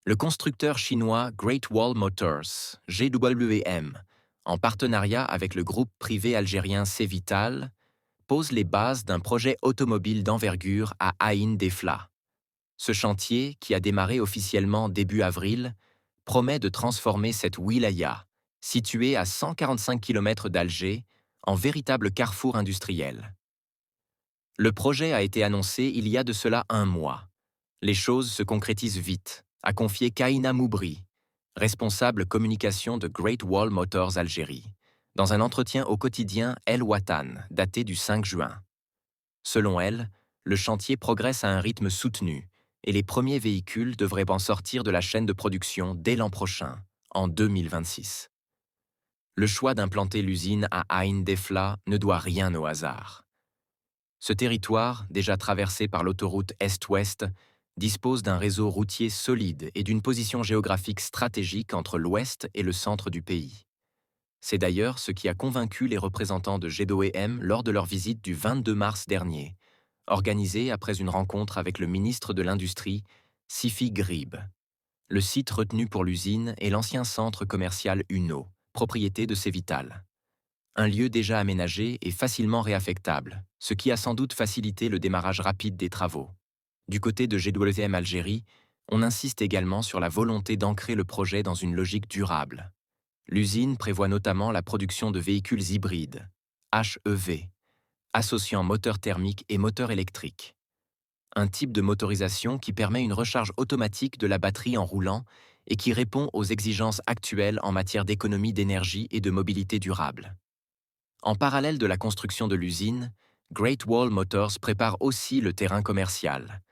Le constructeur chinois Great Wall Motors, GWM, en partenariat avec le groupe privé algérien Cevital, pose les bases d'un projet automobile d'envergure à Ain Defla. Ce chantier, qui a démarré officiellement début avril, promet de transformer cette wilaya, située à 145 km d'Alger, en véritable carrefour industriel. Le projet a été annoncé il y a de cela un mois. Les choses se concrétisent vite, a confié Kaina Moubri, responsable communication de Great Wall Motors Algérie, dans un entretien au quotidien El Watan, daté du 5 juin. Selon elle, le chantier progresse à un rythme soutenu et les premiers véhicules devraient en sortir de la chaîne de production dès l'an prochain, en 2026. Le choix d'implanter l'usine à Ain Defla ne doit rien au hasard. Ce territoire, déjà traversé par l'autoroute Est-Ouest, dispose d'un réseau routier solide et d'une position géographique stratégique entre l'ouest et le centre du pays. C'est d'ailleurs ce qui a convaincu les représentants de GWM lors de leur visite du 22 mars dernier, organisée après une rencontre avec le ministre de l'Industrie, Sifi Grib. Le site retenu pour l'usine est l'ancien centre commercial Uno, propriété de Cevital. Un lieu déjà aménagé et facilement réaffectable, ce qui a sans doute facilité le démarrage rapide des travaux. Du côté de GWM Algérie, on insiste également sur la volonté d'ancrer le projet dans une logique durable. L'usine prévoit notamment la production de véhicules hybrides, HEV, associant moteur thermique et moteur électrique. Un type de motorisation qui permet une recharge automatique de la batterie en roulant et qui répond aux exigences actuelles en matière d'économie d'énergie et de mobilité durable. En parallèle de la construction de l'usine, Great Wall Motors prépare aussi le terrain commercial.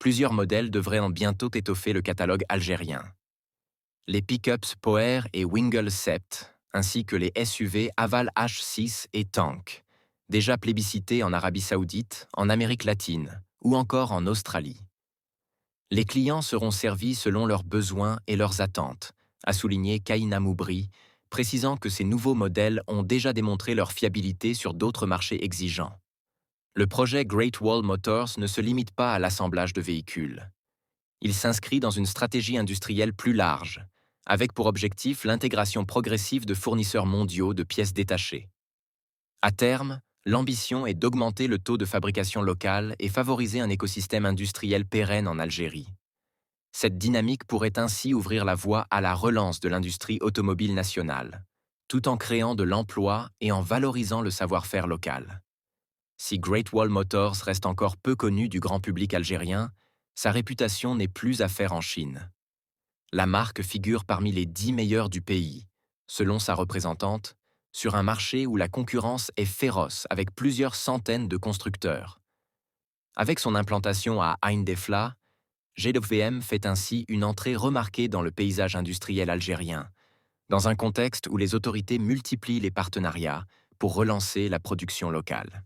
Plusieurs modèles devraient en bientôt étoffer le catalogue algérien. Les pick-ups Power et Wingle Sept, ainsi que les SUV Aval H6 et Tank, déjà plébiscités en Arabie Saoudite, en Amérique latine ou encore en Australie. Les clients seront servis selon leurs besoins et leurs attentes, a souligné Kaina Moubri, précisant que ces nouveaux modèles ont déjà démontré leur fiabilité sur d'autres marchés exigeants. Le projet Great Wall Motors ne se limite pas à l'assemblage de véhicules. Il s'inscrit dans une stratégie industrielle plus large, avec pour objectif l'intégration progressive de fournisseurs mondiaux de pièces détachées. À terme, l'ambition est d'augmenter le taux de fabrication locale et favoriser un écosystème industriel pérenne en Algérie. Cette dynamique pourrait ainsi ouvrir la voie à la relance de l'industrie automobile nationale, tout en créant de l'emploi et en valorisant le savoir-faire local. Si Great Wall Motors reste encore peu connu du grand public algérien, sa réputation n'est plus à faire en Chine. La marque figure parmi les 10 meilleurs du pays, selon sa représentante, sur un marché où la concurrence est féroce avec plusieurs centaines de constructeurs. Avec son implantation à Ain Defla, GWM fait ainsi une entrée remarquée dans le paysage industriel algérien, dans un contexte où les autorités multiplient les partenariats pour relancer la production locale.